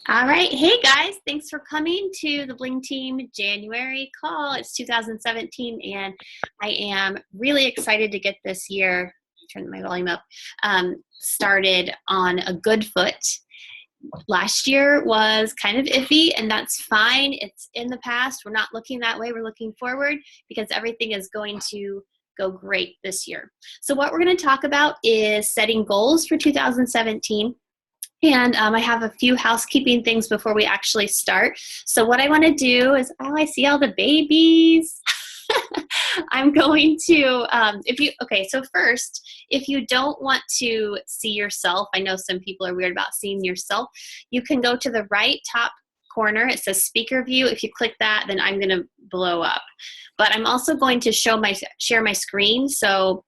All right. Hey, guys. Thanks for coming to the Bling Team January call. It's 2017, and I am really excited to get this year, turn my volume up, started on a good foot. Last year was kind of iffy, and that's fine. It's in the past. We're not looking that way. We're looking forward because everything is going to go great this year. So what we're going to talk about is setting goals for 2017. And I have a few housekeeping things before we actually start. So what I want to do is, I see all the babies. I'm going to, so first, if you don't want to see yourself, I know some people are weird about seeing yourself, you can go to the right top corner. It says speaker view. If you click that, then I'm going to blow up. But I'm also going to share my screen, so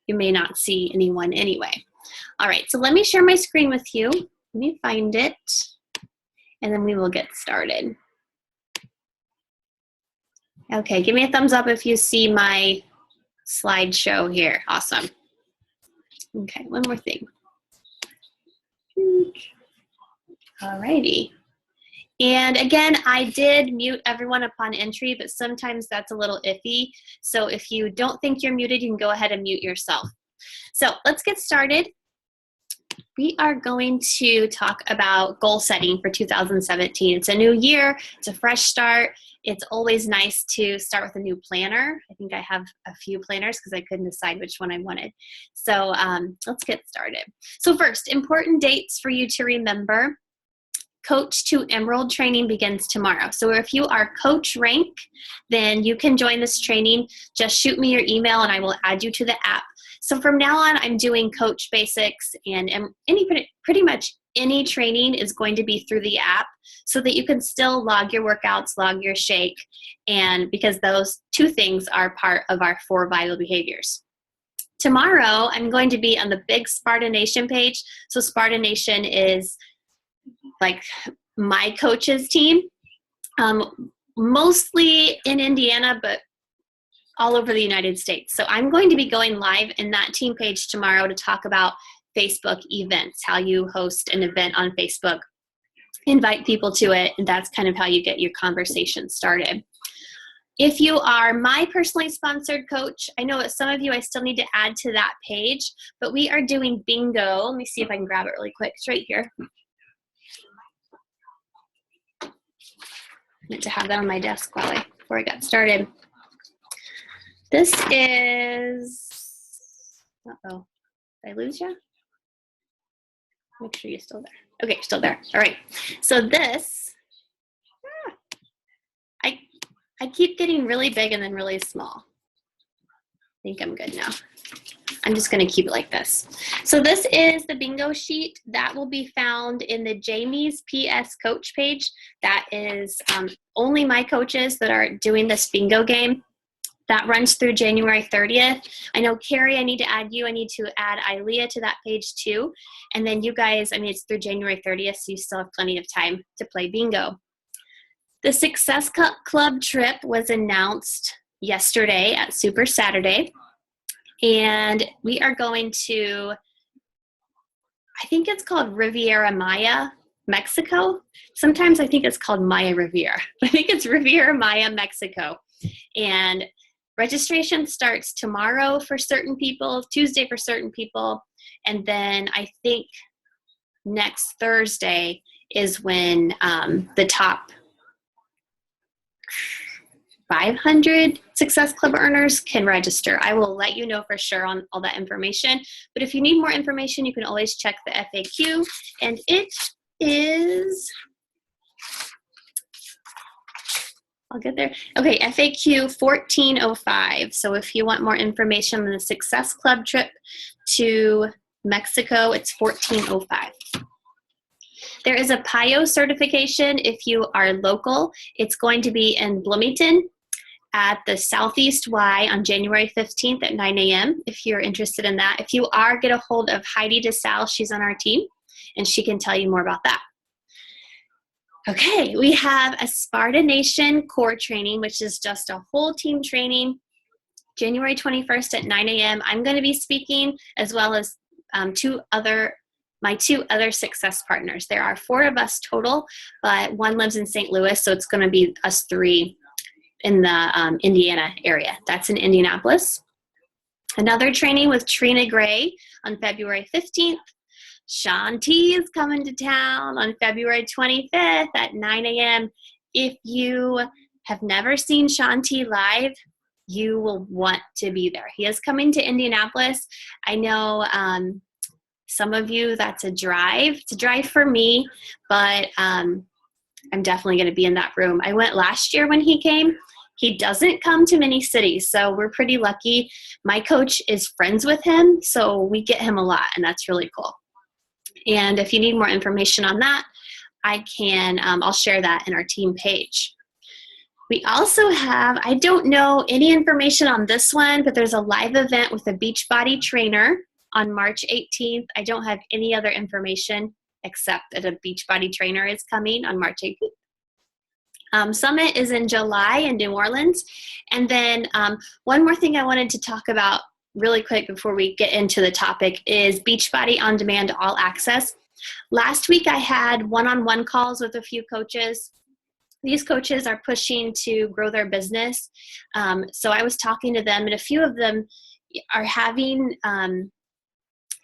you may not see anyone anyway. All right, so let me share my screen with you. Let me find it, and then we will get started. Okay, give me a thumbs up if you see my slideshow here. Awesome. Okay, one more thing. All righty. And again, I did mute everyone upon entry, but sometimes that's a little iffy. So if you don't think you're muted, you can go ahead and mute yourself. So let's get started. We are going to talk about goal setting for 2017. It's a new year, it's a fresh start. It's always nice to start with a new planner. I think I have a few planners because I couldn't decide which one I wanted. So let's get started. So first, important dates for you to remember. Coach to Emerald training begins tomorrow. So if you are coach rank, then you can join this training. Just shoot me your email and I will add you to the app. So from now on, I'm doing coach basics, and pretty much any training is going to be through the app so that you can still log your workouts, log your shake, and because those two things are part of our 4 vital behaviors. Tomorrow, I'm going to be on the big Sparta Nation page. So Sparta Nation is like my coach's team, mostly in Indiana, but all over the United States. So I'm going to be going live in that team page tomorrow to talk about Facebook events, how you host an event on Facebook, invite people to it, and that's kind of how you get your conversation started. If you are my personally sponsored coach, I know that some of you I still need to add to that page, but we are doing bingo. Let me see if I can grab it really quick. It's right here. I meant to have that on my desk before I got started. This is, uh-oh, did I lose you? Make sure you're still there. Okay, you're still there. All right. So this, I keep getting really big and then really small. I think I'm good now. I'm just going to keep it like this. So this is the bingo sheet that will be found in the Jamie's PS coach page. That is only my coaches that are doing this bingo game. That runs through January 30th. I know, Carrie, I need to add you. I need to add Ilea to that page too. And then you guys, it's through January 30th, so you still have plenty of time to play bingo. The Success Club trip was announced yesterday at Super Saturday. And we are going to, I think it's called Riviera Maya, Mexico. Sometimes I think it's called Maya Riviera. I think it's Riviera Maya, Mexico. And registration starts tomorrow for certain people, Tuesday for certain people, and then I think next Thursday is when the top 500 Success Club earners can register. I will let you know for sure on all that information, but if you need more information, you can always check the FAQ, and it is, I'll get there. Okay, FAQ 1405. So if you want more information on the Success Club trip to Mexico, it's 1405. There is a PIO certification if you are local. It's going to be in Bloomington at the Southeast Y on January 15th at 9 a.m. if you're interested in that. If you are, get a hold of Heidi DeSalle. She's on our team, and she can tell you more about that. Okay, we have a Sparta Nation core training, which is just a whole team training, January 21st at 9 a.m. I'm going to be speaking, as well as 2 other my 2 other success partners. There are 4 of us total, but one lives in St. Louis, so it's going to be us 3 in the Indiana area. That's in Indianapolis. Another training with Trina Gray on February 15th. Shaun T is coming to town on February 25th at 9 a.m. If you have never seen Shaun T live, you will want to be there. He is coming to Indianapolis. I know some of you, that's a drive. It's a drive for me, but I'm definitely going to be in that room. I went last year when he came. He doesn't come to many cities, so we're pretty lucky. My coach is friends with him, so we get him a lot, and that's really cool. And if you need more information on that, I'll share that in our team page. We also have, I don't know any information on this one, but there's a live event with a Beachbody trainer on March 18th. I don't have any other information except that a Beachbody trainer is coming on March 18th. Summit is in July in New Orleans. And then one more thing I wanted to talk about really quick before we get into the topic is Beachbody On Demand All Access. Last week I had one-on-one calls with a few coaches. These coaches are pushing to grow their business. So I was talking to them, and a few of them are having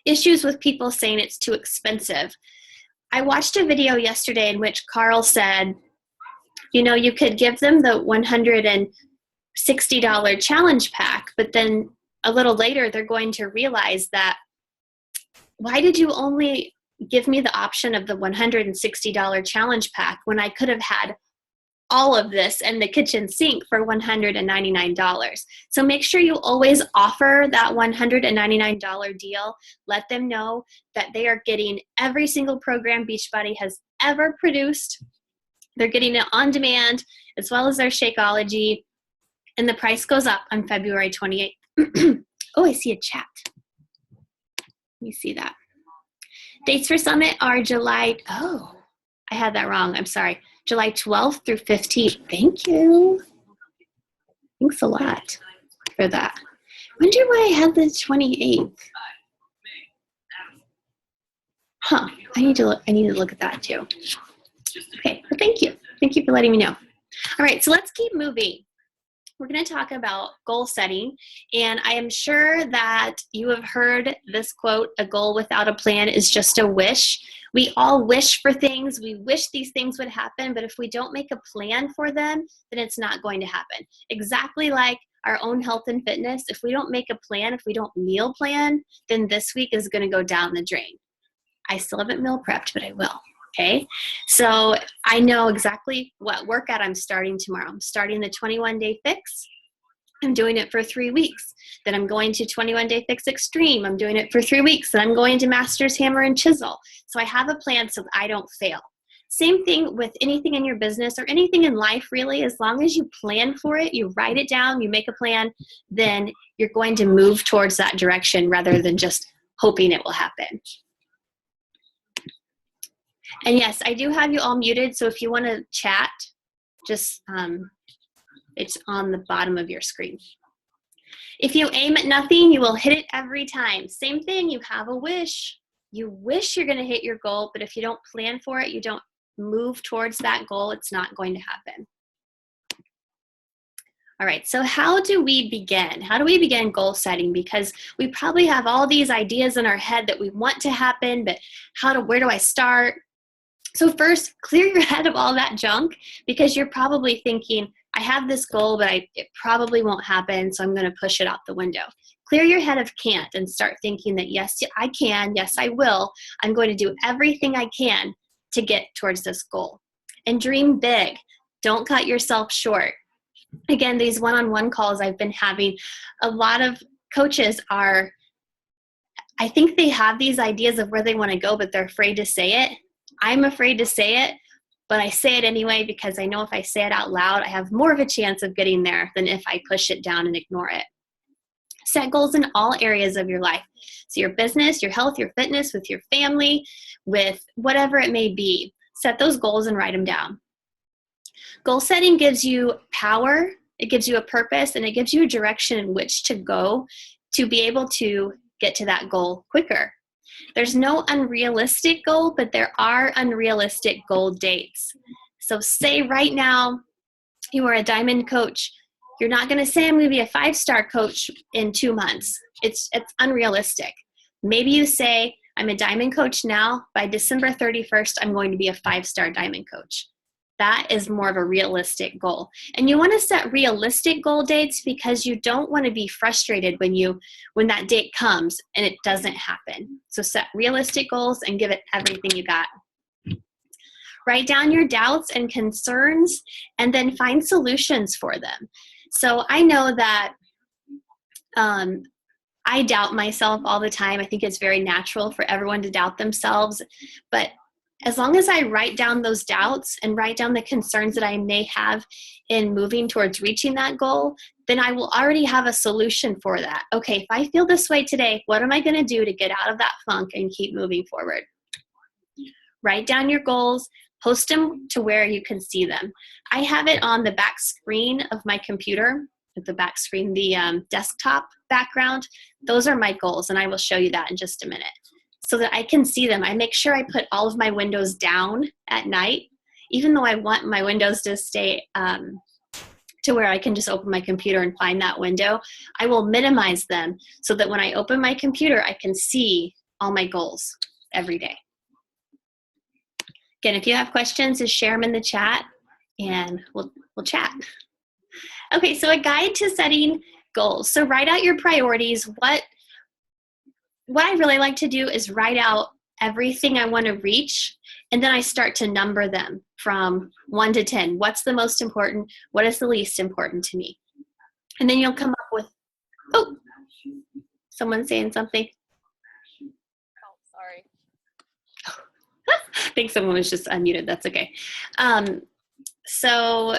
issues with people saying it's too expensive. I watched a video yesterday in which Carl said, you know, you could give them the $160 challenge pack, but then a little later they're going to realize that, why did you only give me the option of the $160 challenge pack when I could have had all of this and the kitchen sink for $199? So make sure you always offer that $199 deal. Let them know that they are getting every single program Beachbody has ever produced. They're getting it on demand, as well as their Shakeology, and the price goes up on February 28th. Oh, I see a chat. Let me see that. Dates for Summit are July, oh, I had that wrong, I'm sorry. July 12th through 15th. Thank you. Thanks a lot for that. I wonder why I had the 28th. Huh, I need to look at that too. Okay, well, thank you. Thank you for letting me know. All right, so let's keep moving. We're going to talk about goal setting, and I am sure that you have heard this quote, a goal without a plan is just a wish. We all wish for things. We wish these things would happen, but if we don't make a plan for them, then it's not going to happen. Exactly like our own health and fitness, if we don't make a plan, if we don't meal plan, then this week is going to go down the drain. I still haven't meal prepped, but I will. Okay, so I know exactly what workout I'm starting tomorrow. I'm starting the 21-day fix. I'm doing it for 3 weeks. Then I'm going to 21-day fix extreme. I'm doing it for 3 weeks. Then I'm going to master's hammer and chisel. So I have a plan so that I don't fail. Same thing with anything in your business or anything in life, really. As long as you plan for it, you write it down, you make a plan, then you're going to move towards that direction rather than just hoping it will happen. And yes, I do have you all muted, so if you want to chat, just it's on the bottom of your screen. If you aim at nothing, you will hit it every time. Same thing, you have a wish. You wish you're going to hit your goal, but if you don't plan for it, you don't move towards that goal, it's not going to happen. All right, so how do we begin? How do we begin goal setting? Because we probably have all these ideas in our head that we want to happen, but where do I start? So first, clear your head of all that junk, because you're probably thinking, I have this goal, but it probably won't happen, so I'm going to push it out the window. Clear your head of can't and start thinking that, yes, I can, yes, I will. I'm going to do everything I can to get towards this goal. And dream big. Don't cut yourself short. Again, these one-on-one calls I've been having, a lot of coaches I think they have these ideas of where they want to go, but they're afraid to say it. I'm afraid to say it, but I say it anyway because I know if I say it out loud, I have more of a chance of getting there than if I push it down and ignore it. Set goals in all areas of your life. So your business, your health, your fitness, with your family, with whatever it may be. Set those goals and write them down. Goal setting gives you power, it gives you a purpose, and it gives you a direction in which to go to be able to get to that goal quicker. There's no unrealistic goal, but there are unrealistic goal dates. So say right now you are a diamond coach. You're not going to say, I'm going to be a 5-star coach in 2 months. It's unrealistic. Maybe you say, I'm a diamond coach now. By December 31st, I'm going to be a 5-star diamond coach. That is more of a realistic goal. And you want to set realistic goal dates because you don't want to be frustrated when that date comes and it doesn't happen. So set realistic goals and give it everything you got. Write down your doubts and concerns and then find solutions for them. So I know that I doubt myself all the time. I think it's very natural for everyone to doubt themselves. But as long as I write down those doubts and write down the concerns that I may have in moving towards reaching that goal, then I will already have a solution for that. Okay, if I feel this way today, what am I going to do to get out of that funk and keep moving forward? Write down your goals, post them to where you can see them. I have it on the back screen of my computer, the back screen, the desktop background. Those are my goals, and I will show you that in just a minute so that I can see them. I make sure I put all of my windows down at night, even though I want my windows to stay to where I can just open my computer and find that window. I will minimize them so that when I open my computer, I can see all my goals every day. Again, if you have questions, just share them in the chat and we'll chat. Okay, so a guide to setting goals. So write out your priorities. What I really like to do is write out everything I want to reach, and then I start to number them from 1 to 10. What's the most important? What is the least important to me? And then you'll come up with, oh, someone's saying something. Oh, sorry. I think someone was just unmuted. That's okay. So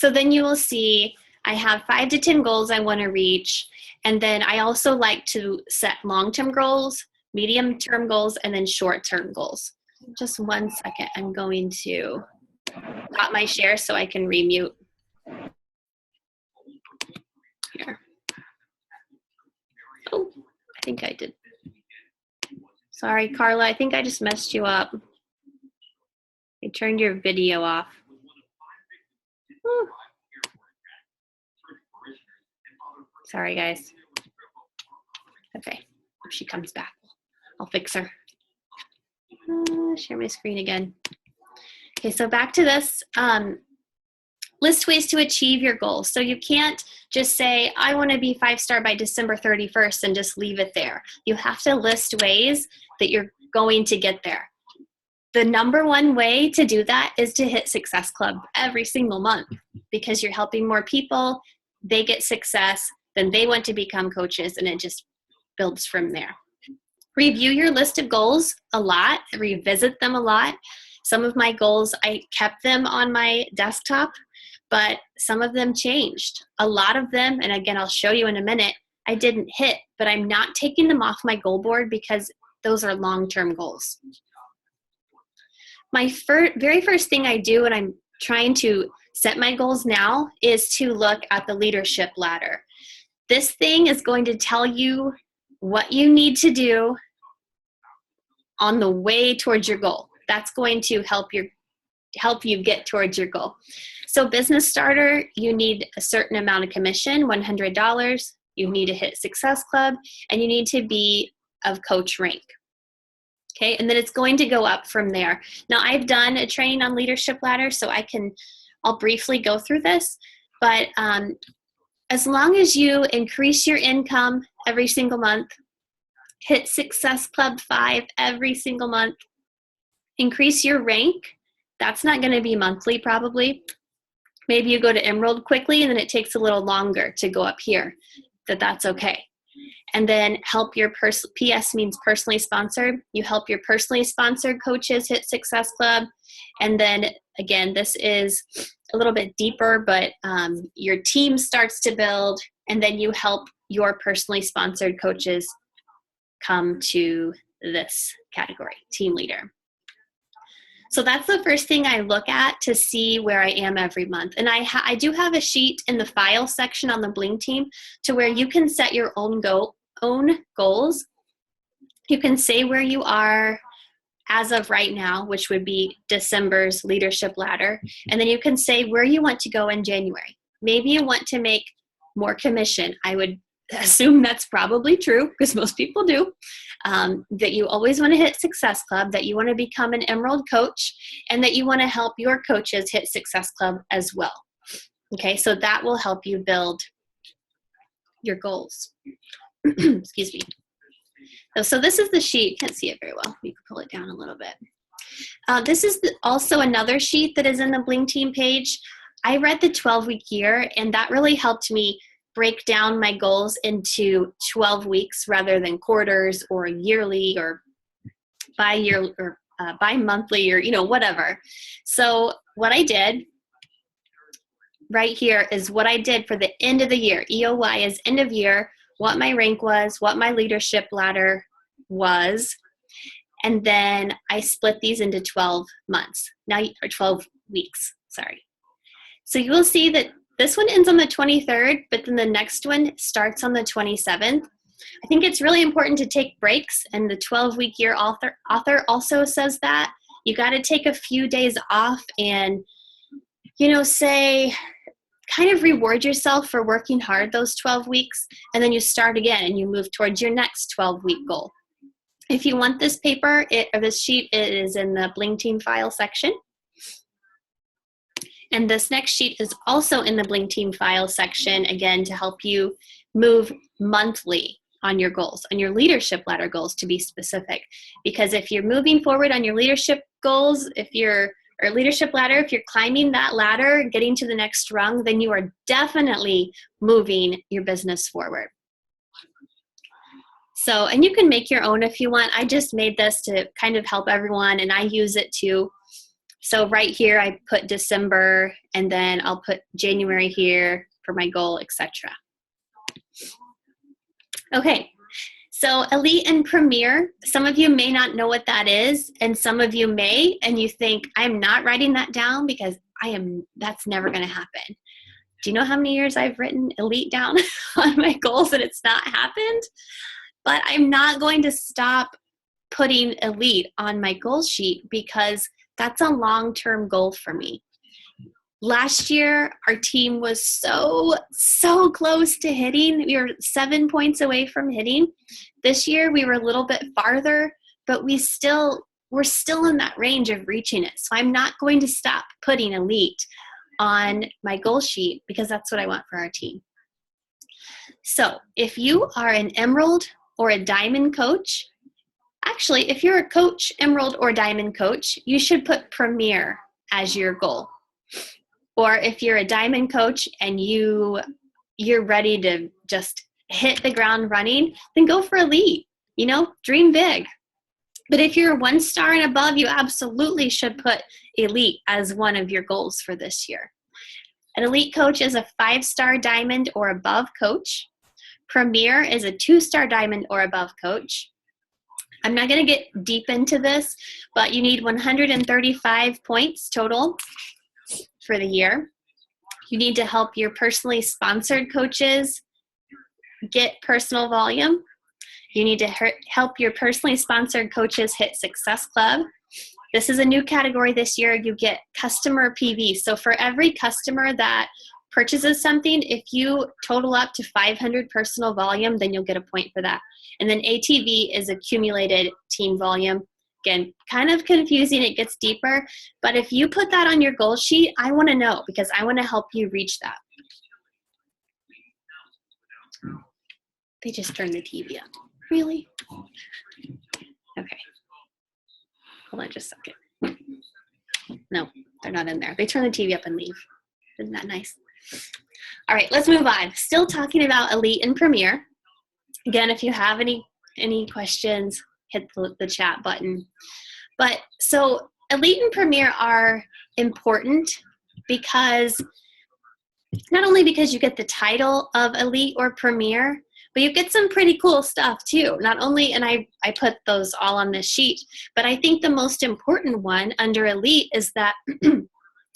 then you will see I have 5 to 10 goals I want to reach. And then I also like to set long-term goals, medium-term goals, and then short-term goals. Just 1 second. I'm going to stop my share so I can remute. Here. Oh, I think I did. Sorry, Carla. I think I just messed you up. I turned your video off. Whew. Sorry, guys. Okay, if she comes back, I'll fix her. Share my screen again. Okay, so back to this. List ways to achieve your goals. So you can't just say, I want to be 5-star by December 31st and just leave it there. You have to list ways that you're going to get there. The number one way to do that is to hit Success Club every single month because you're helping more people, they get success, then they want to become coaches, and it just builds from there. Review your list of goals a lot, revisit them a lot. Some of my goals, I kept them on my desktop, but some of them changed. A lot of them, and again, I'll show you in a minute, I didn't hit, but I'm not taking them off my goal board because those are long-term goals. My very first thing I do when I'm trying to set my goals now is to look at the leadership ladder. This thing is going to tell you what you need to do on the way towards your goal. That's going to help you get towards your goal. So business starter, you need a certain amount of commission, $100. You need to hit Success Club, and you need to be of coach rank. Okay, and then it's going to go up from there. Now I've done a training on leadership ladder, so I'll briefly go through this, but as long as you increase your income every single month, hit Success Club 5 every single month, increase your rank, that's not going to be monthly probably. Maybe you go to Emerald quickly and then it takes a little longer to go up here, that's okay. And then help your PS means personally sponsored. You help your personally sponsored coaches hit Success Club. And then again, this is a little bit deeper, but your team starts to build, and then you help your personally sponsored coaches come to this category, team leader. So that's the first thing I look at to see where I am every month. And I do have a sheet in the file section on the Bling team to where you can set your own goals. You can say where you are as of right now, which would be December's leadership ladder. And then you can say where you want to go in January. Maybe you want to make more commission. I would assume that's probably true because most people do. That you always want to hit Success Club, that you want to become an Emerald coach, and that you want to help your coaches hit Success Club as well. Okay, so that will help you build your goals. Excuse me. So this is the sheet. You can't see it very well. You can pull it down a little bit. This is also another sheet that is in the Bling team page. I read the 12-week year, and that really helped me break down my goals into 12 weeks rather than quarters or yearly or bi-year or bi-monthly or, whatever. So what I did right here is what I did for the end of the year. EOY is end of year, what my rank was, what my leadership ladder was, and then I split these into 12 months, or 12 weeks, sorry. So you will see that this one ends on the 23rd, but then the next one starts on the 27th. I think it's really important to take breaks, and the 12-week year author also says that. You got to take a few days off and, say, kind of reward yourself for working hard those 12 weeks, and then you start again and you move towards your next 12-week goal. If you want this paper or this sheet, it is in the Bling Team file section. And this next sheet is also in the Bling Team file section, again, to help you move monthly on your goals, on your leadership ladder goals to be specific. Because if you're moving forward on your leadership goals, or leadership ladder, if you're climbing that ladder, getting to the next rung, then you are definitely moving your business forward. So, and you can make your own if you want. I just made this to kind of help everyone, and I use it too. So right here, I put December, and then I'll put January here for my goal, etc. Okay, so Elite and Premier, some of you may not know what that is, and some of you may, and you think, I'm not writing that down because that's never gonna happen. Do you know how many years I've written Elite down on my goals and it's not happened? But I'm not going to stop putting Elite on my goal sheet because that's a long-term goal for me. Last year, our team was so close to hitting. We were 7 points away from hitting. This year, we were a little bit farther, but we're still in that range of reaching it. So I'm not going to stop putting Elite on my goal sheet because that's what I want for our team. So if you are an Emerald or a Diamond coach, actually, if you're a coach, Emerald or Diamond coach, you should put Premier as your goal. Or if you're a Diamond coach and you're ready to just hit the ground running, then go for Elite. Dream big. But if you're 1 star and above, you absolutely should put Elite as one of your goals for this year. An Elite coach is a 5-star Diamond or above coach. Premier is a 2-star Diamond or above coach. I'm not going to get deep into this, but you need 135 points total for the year. You need to help your personally sponsored coaches get personal volume. You need to help your personally sponsored coaches hit Success Club. This is a new category this year. You get customer PV. So for every customer that purchases something, if you total up to 500 personal volume, then you'll get a point for that. And then ATV is accumulated team volume. Again, kind of confusing, it gets deeper, but if you put that on your goal sheet, I want to know because I want to help you reach that. They just turned the TV up. Really? Okay. Hold on just a second. No, they're not in there. They turn the TV up and leave. Isn't that nice? All right, let's move on. Still talking about Elite and Premier. Again, if you have any questions, hit the chat button. But so Elite and Premier are important because not only because you get the title of Elite or Premier, but you get some pretty cool stuff too. Not only, and I put those all on this sheet, but I think the most important one under Elite is that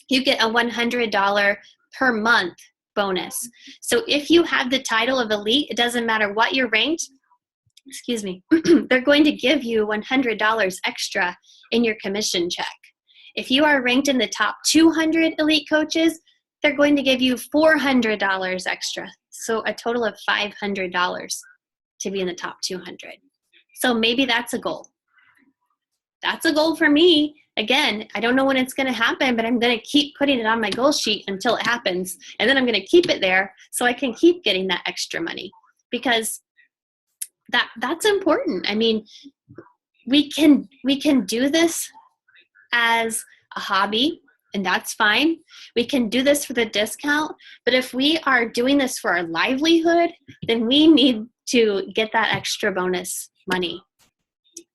you get a $100 per month bonus. So if you have the title of Elite, it doesn't matter what you're ranked, excuse me, they're going to give you $100 extra in your commission check. If you are ranked in the top 200 elite coaches, they're going to give you $400 extra. So a total of $500 to be in the top 200. So maybe that's a goal. That's a goal for me. Again, I don't know when it's going to happen, but I'm going to keep putting it on my goal sheet until it happens. And then I'm going to keep it there so I can keep getting that extra money, because that's important. I mean, we can do this as a hobby, and that's fine. We can do this for the discount, but if we are doing this for our livelihood, then we need to get that extra bonus money.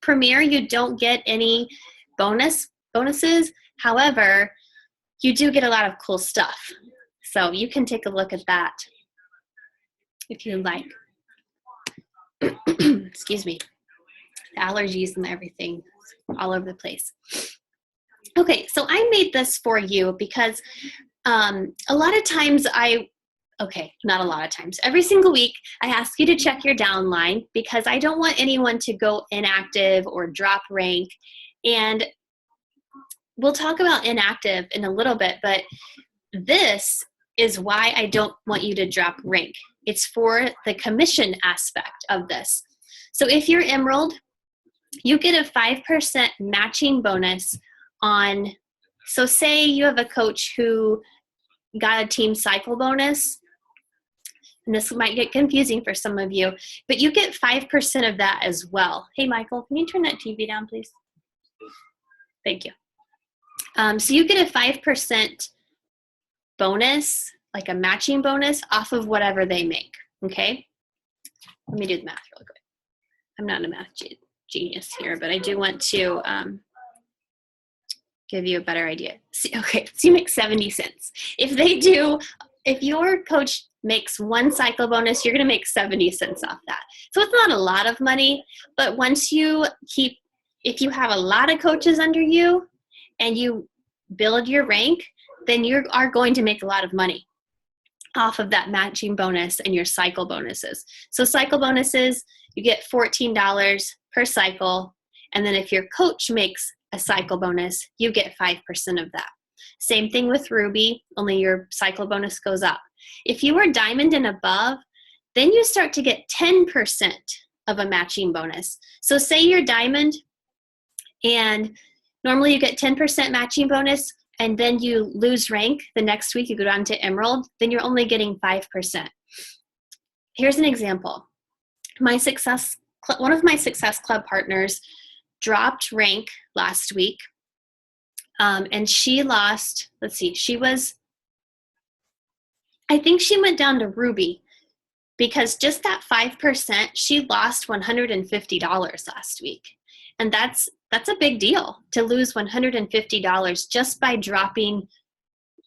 Premier, you don't get any bonuses. However, you do get a lot of cool stuff. So you can take a look at that if you like. Excuse me. The allergies and everything all over the place. Okay, so I made this for you because a lot of times not a lot of times, every single week I ask you to check your downline because I don't want anyone to go inactive or drop rank. And we'll talk about inactive in a little bit, but this is why I don't want you to drop rank. It's for the commission aspect of this. So if you're Emerald, you get a 5% matching bonus on, so say you have a coach who got a team cycle bonus, and this might get confusing for some of you, but you get 5% of that as well. Hey, Michael, can you turn that TV down, please? Thank you. So you get a 5% bonus, like a matching bonus, off of whatever they make, okay? Let me do the math real quick. I'm not a math genius here, but I do want to give you a better idea. Okay, so you make 70 cents. If your coach makes one cycle bonus, you're gonna make 70 cents off that. So it's not a lot of money, but if you have a lot of coaches under you and you build your rank, then you are going to make a lot of money off of that matching bonus and your cycle bonuses. So cycle bonuses, you get $14 per cycle. And then if your coach makes a cycle bonus, you get 5% of that. Same thing with Ruby, only your cycle bonus goes up. If you are diamond and above, then you start to get 10% of a matching bonus. So say you're diamond and normally you get 10% matching bonus, and then you lose rank the next week, you go down to Emerald, then you're only getting 5%. Here's an example. One of my Success Club partners dropped rank last week, and she lost, I think she went down to Ruby, because just that 5%, she lost $150 last week. And that's a big deal to lose $150 just by dropping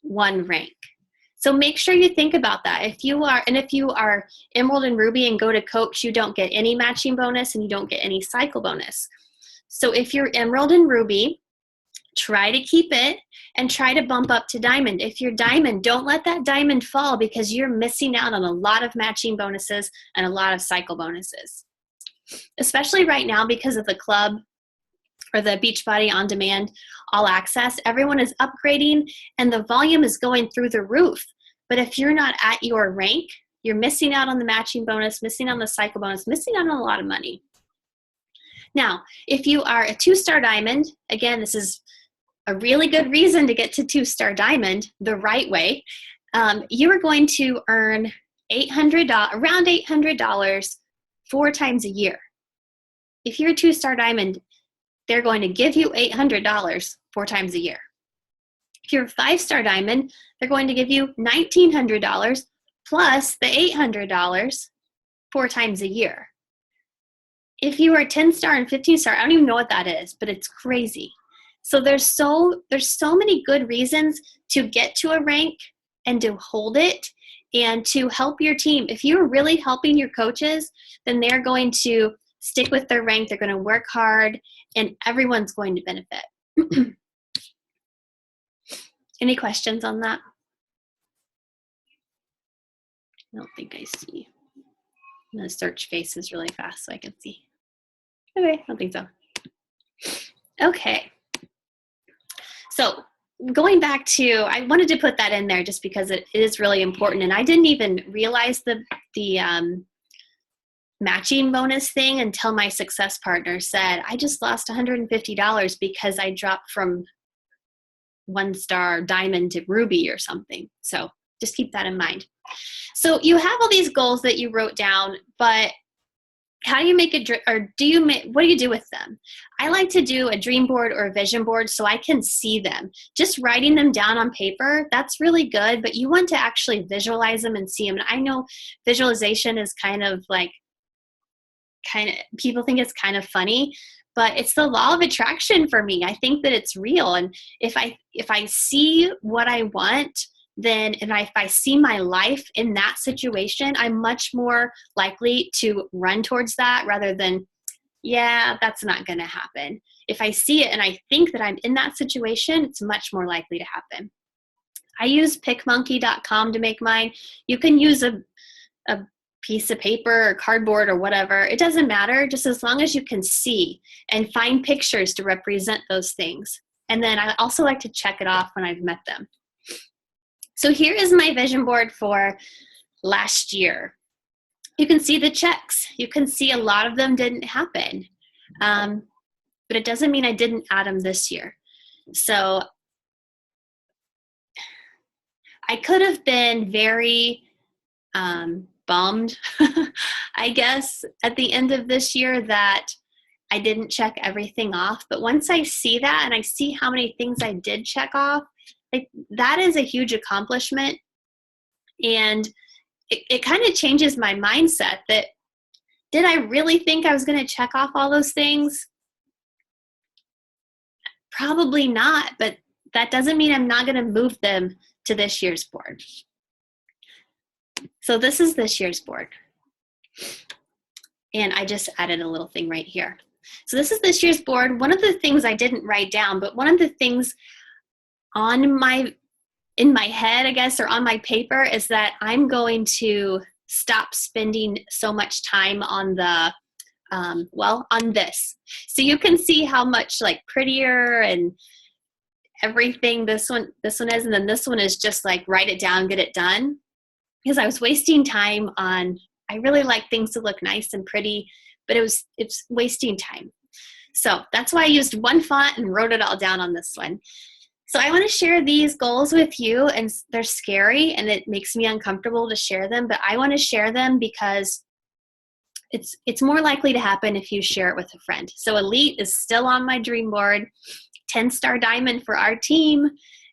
one rank. So make sure you think about that. If you are Emerald and Ruby and go to coach, you don't get any matching bonus and you don't get any cycle bonus. So if you're Emerald and Ruby, try to keep it and try to bump up to diamond. If you're diamond, don't let that diamond fall, because you're missing out on a lot of matching bonuses and a lot of cycle bonuses. Especially right now because of the club or the Beachbody On Demand All Access, everyone is upgrading and the volume is going through the roof. But if you're not at your rank, you're missing out on the matching bonus, missing on the cycle bonus, missing out on a lot of money. Now, if you are a 2-star diamond, again, this is a really good reason to get to 2-star diamond the right way. You are going to earn around $800 4 times a year. If you're a 2-star diamond, they're going to give you $800 4 times a year. If you're a 5-star diamond, they're going to give you $1,900 plus the $800 4 times a year. If you are 10-star and 15-star, I don't even know what that is, but it's crazy. So there's so many good reasons to get to a rank and to hold it and to help your team. If you're really helping your coaches, then they're going to stick with their rank, they're going to work hard, and everyone's going to benefit. Any questions on that? I don't think I see. I'm going to search faces really fast so I can see. Okay, I don't think so. Okay. So going back to, I wanted to put that in there just because it is really important. And I didn't even realize the matching bonus thing until my success partner said, I just lost $150 because I dropped from 1-star diamond to ruby or something. So just keep that in mind. So you have all these goals that you wrote down, but how do you make what do you do with them? I like to do a dream board or a vision board so I can see them. Just writing them down on paper, that's really good, but you want to actually visualize them and see them. And I know visualization is people think it's kind of funny, but it's the law of attraction for me. I think that it's real. And if I see what I want, then if I see my life in that situation, I'm much more likely to run towards that rather than, yeah, that's not going to happen. If I see it and I think that I'm in that situation, it's much more likely to happen. I use pickmonkey.com to make mine. You can use a piece of paper or cardboard or whatever. It doesn't matter, just as long as you can see and find pictures to represent those things. And then I also like to check it off when I've met them. So here is my vision board for last year. You can see the checks. You can see a lot of them didn't happen. But it doesn't mean I didn't add them this year. So I could have been very bummed, I guess, at the end of this year that I didn't check everything off. But once I see that and I see how many things I did check off, that is a huge accomplishment. And it kind of changes my mindset that, did I really think I was going to check off all those things? Probably not, but that doesn't mean I'm not going to move them to this year's board. So this is this year's board. And I just added a little thing right here. So this is this year's board. One of the things I didn't write down, but one of the things in my head, I guess, or on my paper is that I'm going to stop spending so much time on on this. So you can see how much prettier and everything this one is, and then this one is just write it down, get it done. Because I was wasting time on, I really like things to look nice and pretty, but it's wasting time. So that's why I used one font and wrote it all down on this one. So I want to share these goals with you, and they're scary and it makes me uncomfortable to share them, but I want to share them because it's more likely to happen if you share it with a friend. So Elite is still on my dream board. 10-star diamond for our team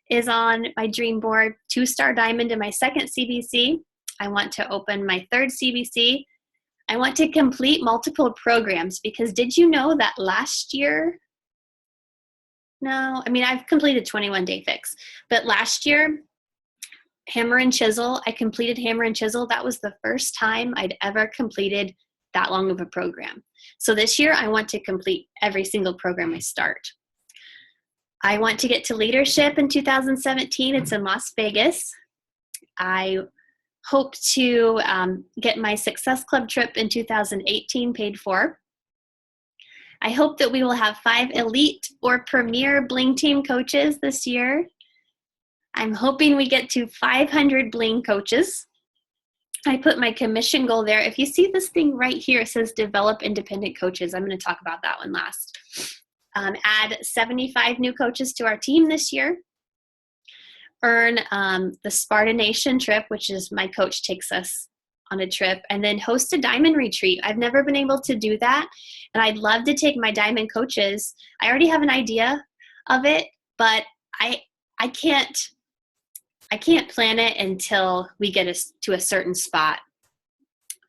is on my dream board. 2-star diamond in my second CBC. I want to open my third CBC. I want to complete multiple programs because did you know that last year, I've completed 21 Day Fix, but last year, Hammer and Chisel, I completed Hammer and Chisel. That was the first time I'd ever completed that long of a program. So this year, I want to complete every single program I start. I want to get to leadership in 2017. It's in Las Vegas. I hope to get my Success Club trip in 2018 paid for. I hope that we will have 5 elite or premier Bling team coaches this year. I'm hoping we get to 500 Bling coaches. I put my commission goal there. If you see this thing right here, it says develop independent coaches. I'm going to talk about that one last. Add 75 new coaches to our team this year. Earn the Spartan Nation trip, which is my coach takes us on a trip, and then host a diamond retreat. I've never been able to do that, and I'd love to take my diamond coaches. I already have an idea of it, but I can't plan it until we get to a certain spot.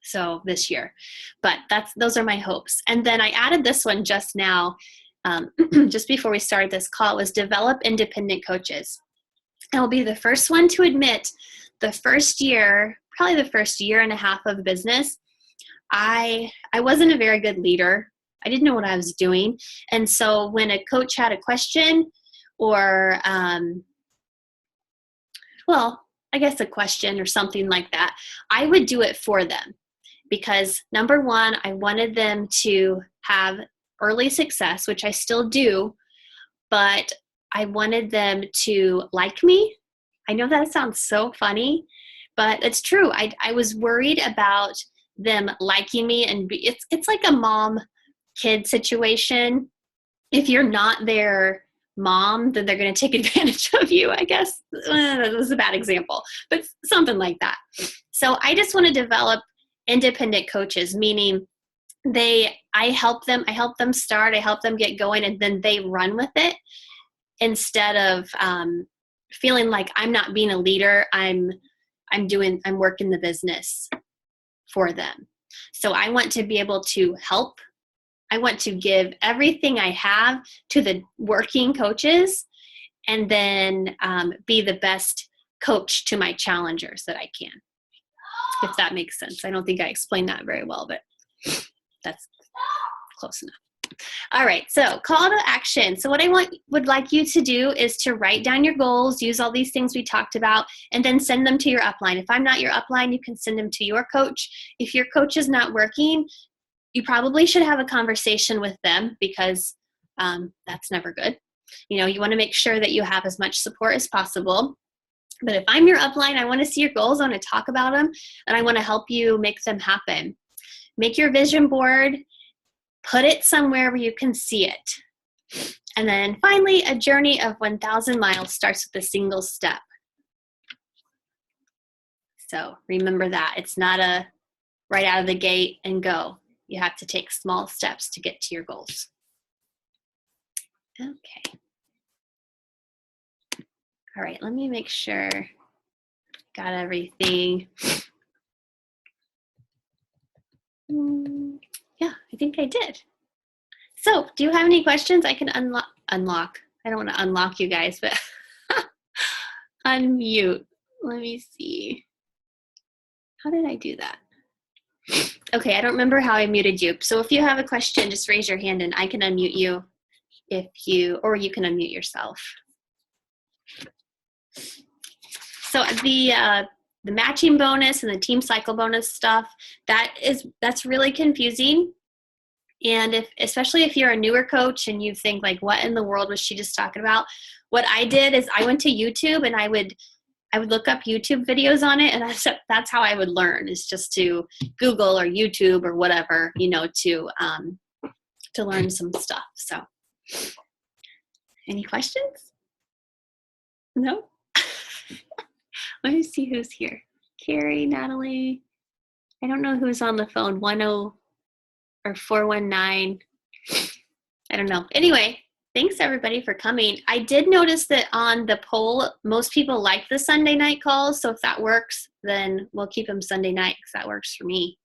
So this year, but those are my hopes. And then I added this one just now, just before we started this call, was develop independent coaches. I'll be the first one to admit the first year, probably the first year and a half of business, I wasn't a very good leader. I didn't know what I was doing. And so when a coach had a question or, I guess a question or something like that, I would do it for them. because number one, I wanted them to have early success, which I still do, but I wanted them to like me. I know that sounds so funny, but it's true. I was worried about them liking me, and it's like a mom kid situation. If you're not their mom, then they're going to take advantage of you, I guess. That was a bad example, but something like that. So I just want to develop independent coaches, meaning I help them start, I help them get going, and then they run with it instead of feeling like I'm not being a leader. I'm working the business for them. So I want to be able to help. I want to give everything I have to the working coaches, and then be the best coach to my challengers that I can, if that makes sense. I don't think I explained that very well, but that's close enough. All right, so call to action. So what I would like you to do is to write down your goals, use all these things we talked about, and then send them to your upline. If I'm not your upline, you can send them to your coach. If your coach is not working, you probably should have a conversation with them, because that's never good. You know, you want to make sure that you have as much support as possible. But if I'm your upline, I want to see your goals, I want to talk about them, and I want to help you make them happen. Make your vision board, put it somewhere where you can see it. And then finally, a journey of 1,000 miles starts with a single step. So remember that. It's not a right out of the gate and go. You have to take small steps to get to your goals. Okay. All right, let me make sure got everything. Yeah, I think I did. So, do you have any questions? I can unlock. I don't want to unlock you guys, but unmute. Let me see. How did I do that? Okay, I don't remember how I muted you. So if you have a question, just raise your hand and I can unmute you or you can unmute yourself. So the matching bonus and the team cycle bonus stuff, that's really confusing. And especially if you're a newer coach and you think like, what in the world was she just talking about? What I did is I went to YouTube and I would look up YouTube videos on it, and that's how I would learn, is just to Google or YouTube or whatever, to learn some stuff. So, any questions? No? Let me see who's here. Carrie, Natalie. I don't know who's on the phone. 10 or 419. I don't know. Anyway, thanks everybody for coming. I did notice that on the poll, most people like the Sunday night calls. So if that works, then we'll keep them Sunday night, because that works for me.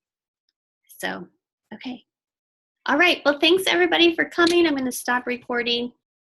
So, okay. All right. Well, thanks everybody for coming. I'm going to stop recording.